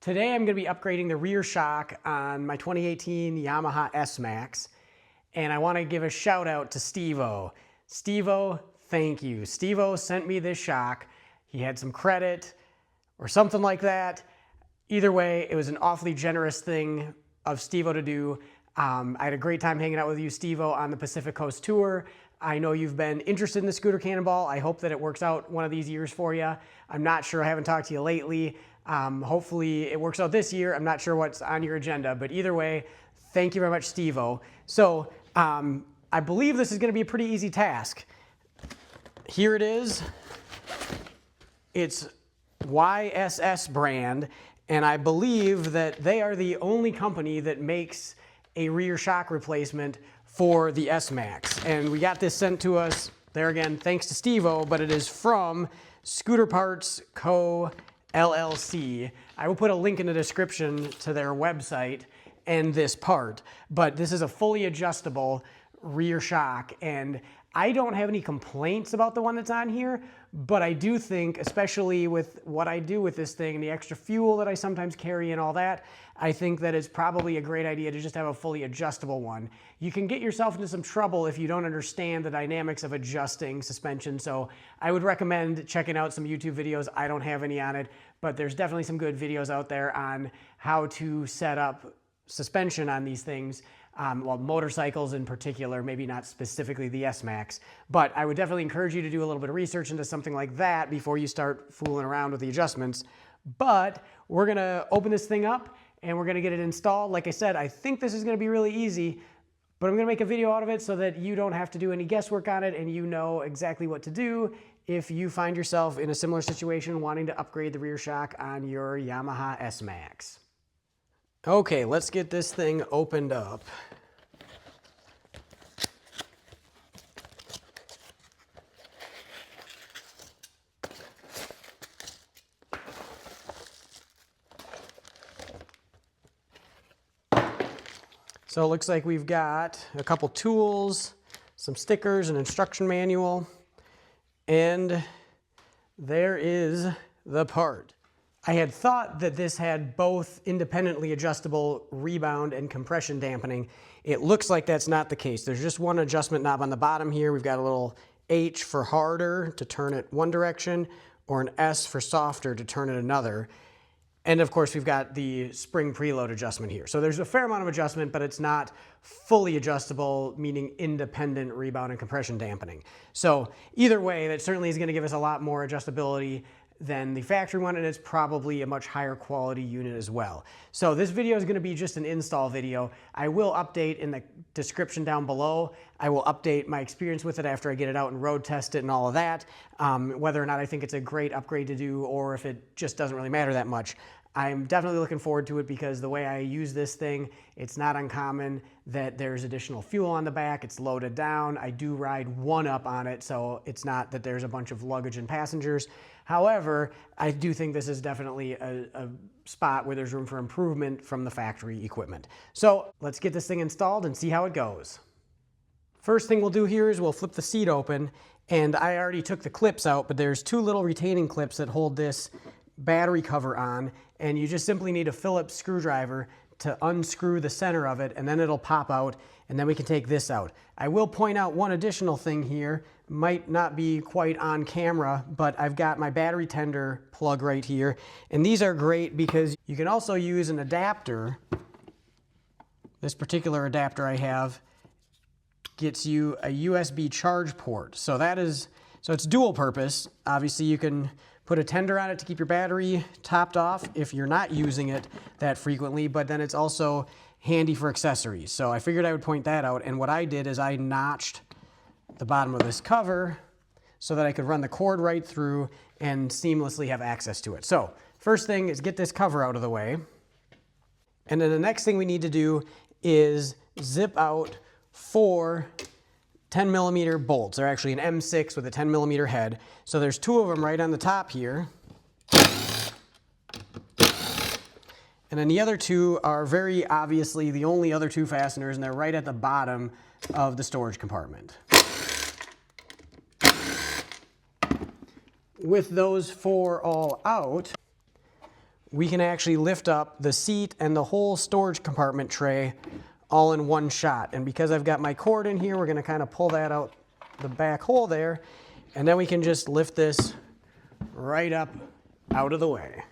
Today I'm going to be upgrading the rear shock on my 2018 Yamaha Smax, and I want to give a shout out to Steve-O. Steve-O, thank you. Steve-O sent me this shock. He had some credit or something like that. Either way, it was an awfully generous thing of Steve-O to do. I had a great time hanging out with you, Steve-O, on the Pacific Coast Tour. I know you've been interested in the scooter cannonball. I hope that it works out one of these years for you. I'm not sure. I haven't talked to you lately. Hopefully it works out this year. I'm not sure what's on your agenda, but either way, thank you very much, Steve-O. So I believe this is going to be a pretty easy task. Here it is. It's YSS brand, and I believe that they are the only company that makes a rear shock replacement for the Smax. And we got this sent to us, there again, thanks to Steve-O, but it is from Scooter Parts Co. LLC. I will put a link in the description to their website and this part, but this is a fully adjustable rear shock, and I don't have any complaints about the one that's on here, but I do think, especially with what I do with this thing and the extra fuel that I sometimes carry and all that, I think that it's probably a great idea to just have a fully adjustable one. You can get yourself into some trouble if you don't understand the dynamics of adjusting suspension, so I would recommend checking out some YouTube videos. I don't have any on it, but there's definitely some good videos out there on how to set up suspension on these things. Well, motorcycles in particular, maybe not specifically the Smax, but I would definitely encourage you to do a little bit of research into something like that before you start fooling around with the adjustments. But we're gonna open this thing up and we're gonna get it installed. Like I said, I think this is gonna be really easy, but I'm gonna make a video out of it so that you don't have to do any guesswork on it and you know exactly what to do if you find yourself in a similar situation wanting to upgrade the rear shock on your Yamaha Smax. Okay, let's get this thing opened up. So it looks like we've got a couple tools, some stickers, an instruction manual, and there is the part. I had thought that this had both independently adjustable rebound and compression dampening. It looks like that's not the case. There's just one adjustment knob on the bottom here. We've got a little H for harder to turn it one direction, or an S for softer to turn it another. And of course, we've got the spring preload adjustment here. So there's a fair amount of adjustment, but it's not fully adjustable, meaning independent rebound and compression dampening. So either way, that certainly is going to give us a lot more adjustability than the factory one, and it's probably a much higher quality unit as well. So this video is going to be just an install video. I will update in the description down below. I will update my experience with it after I get it out and road test it and all of that, whether or not I think it's a great upgrade to do or if it just doesn't really matter that much. I'm definitely looking forward to it because the way I use this thing, it's not uncommon that there's additional fuel on the back. It's loaded down. I do ride one up on it, so it's not that there's a bunch of luggage and passengers. However, I do think this is definitely a spot where there's room for improvement from the factory equipment. So let's get this thing installed and see how it goes. First thing we'll do here is we'll flip the seat open, and I already took the clips out, but there's two little retaining clips that hold this battery cover on, and you just simply need a Phillips screwdriver to unscrew the center of it, and then it'll pop out, and then we can take this out. I will point out one additional thing here, might not be quite on camera, but I've got my battery tender plug right here, and these are great because you can also use an adapter. This particular adapter I have gets you a USB charge port, so it's dual purpose. Obviously you can put a tender on it to keep your battery topped off if you're not using it that frequently, but then it's also handy for accessories. So I figured I would point that out, and what I did is I notched the bottom of this cover so that I could run the cord right through and seamlessly have access to it. So first thing is get this cover out of the way, and then the next thing we need to do is zip out 4 10mm bolts. They're actually an M6 with a 10mm head. So there's two of them right on the top here. And then the other two are very obviously the only other two fasteners, and they're right at the bottom of the storage compartment. With those 4 all out, we can actually lift up the seat and the whole storage compartment tray all in one shot. And because I've got my cord in here, we're gonna kind of pull that out the back hole there, and then we can just lift this right up out of the way.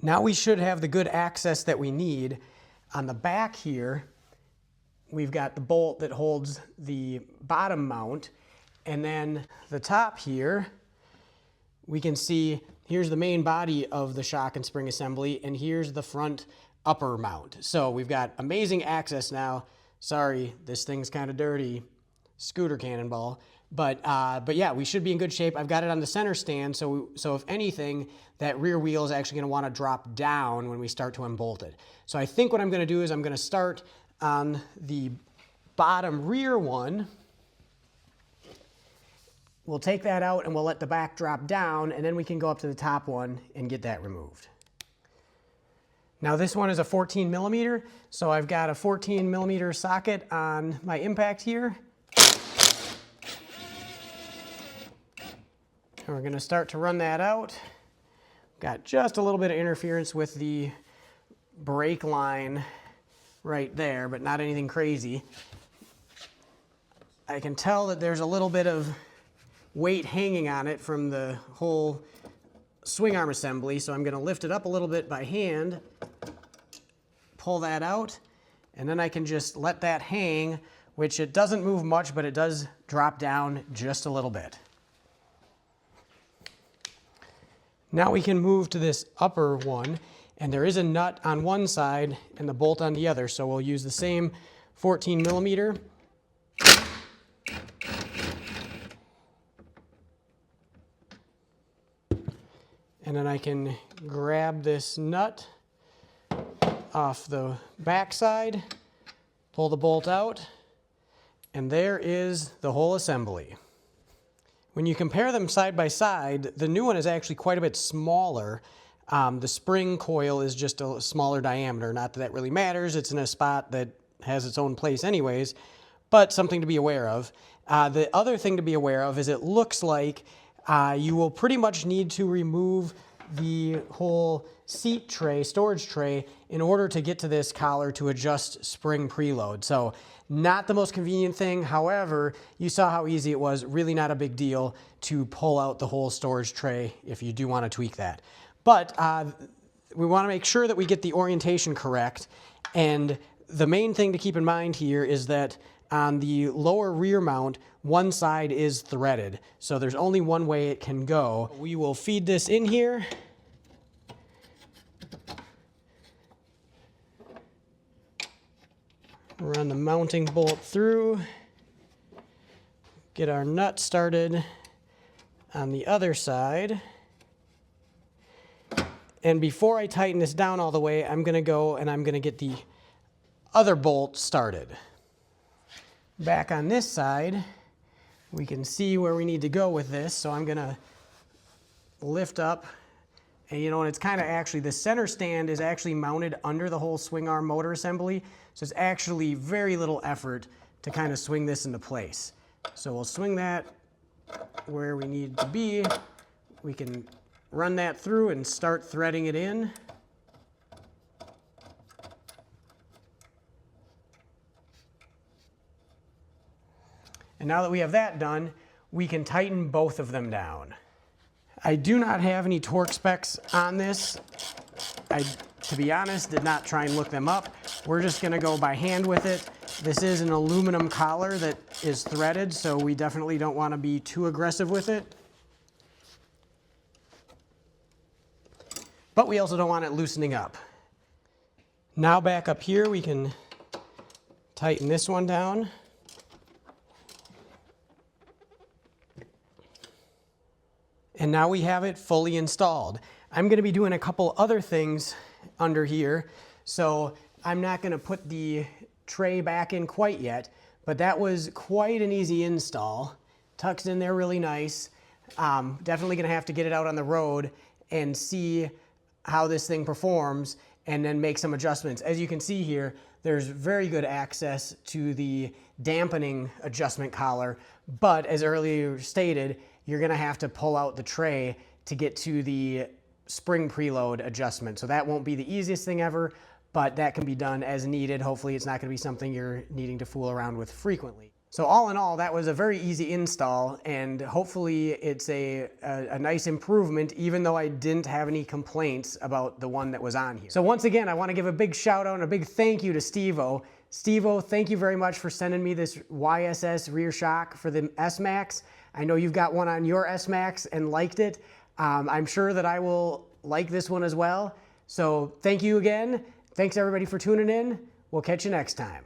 Now we should have the good access that we need. On the back here, we've got the bolt that holds the bottom mount, and then the top here, we can see here's the main body of the shock and spring assembly, and here's the front upper mount. So we've got amazing access now. Sorry, this thing's kind of dirty, scooter cannonball. But yeah, we should be in good shape. I've got it on the center stand, so if anything, that rear wheel is actually gonna wanna drop down when we start to unbolt it. So I think what I'm gonna do is I'm gonna start on the bottom rear one. We'll take that out and we'll let the back drop down, and then we can go up to the top one and get that removed. Now this one is a 14 millimeter, so I've got a 14 millimeter socket on my impact here. And we're gonna start to run that out. Got just a little bit of interference with the brake line right there, but not anything crazy. I can tell that there's a little bit of weight hanging on it from the whole swing arm assembly, so I'm gonna lift it up a little bit by hand, pull that out, and then I can just let that hang, which it doesn't move much, but it does drop down just a little bit. Now we can move to this upper one, and there is a nut on one side and the bolt on the other, so we'll use the same 14 millimeter. And then I can grab this nut off the back side, pull the bolt out, and there is the whole assembly. When you compare them side by side, the new one is actually quite a bit smaller. The spring coil is just a smaller diameter. Not that that really matters. It's in a spot that has its own place anyways, but something to be aware of. The other thing to be aware of is it looks like you will pretty much need to remove the whole seat tray, storage tray, in order to get to this collar to adjust spring preload. So not the most convenient thing. However, you saw how easy it was. Really not a big deal to pull out the whole storage tray if you do want to tweak that. But we want to make sure that we get the orientation correct. And the main thing to keep in mind here is that on the lower rear mount, one side is threaded. So there's only one way it can go. We will feed this in here. Run the mounting bolt through. Get our nut started on the other side. And before I tighten this down all the way, I'm gonna go and I'm gonna get the other bolt started. Back on this side, we can see where we need to go with this. So I'm gonna lift up, and you know, and it's kind of actually, the center stand is actually mounted under the whole swing arm motor assembly. So it's actually very little effort to kind of swing this into place. So we'll swing that where we need to be. We can run that through and start threading it in. And now that we have that done, we can tighten both of them down. I do not have any torque specs on this. I, to be honest, did not try and look them up. We're just gonna go by hand with it. This is an aluminum collar that is threaded, so we definitely don't wanna be too aggressive with it. But we also don't want it loosening up. Now back up here, we can tighten this one down. And now we have it fully installed. I'm gonna be doing a couple other things under here. So I'm not gonna put the tray back in quite yet, but that was quite an easy install. Tucks in there really nice. Definitely gonna have to get it out on the road and see how this thing performs and then make some adjustments. As you can see here, there's very good access to the dampening adjustment collar, but as earlier stated, you're gonna have to pull out the tray to get to the spring preload adjustment. So that won't be the easiest thing ever, but that can be done as needed. Hopefully it's not going to be something you're needing to fool around with frequently. So all in all, that was a very easy install, and hopefully it's a nice improvement, even though I didn't have any complaints about the one that was on here. So once again, I want to give a big shout out and a big thank you to Steve-O. Steve-O, thank you very much for sending me this YSS rear shock for the S-Max. I know you've got one on your S-Max and liked it. I'm sure that I will like this one as well. So thank you again. Thanks everybody for tuning in. We'll catch you next time.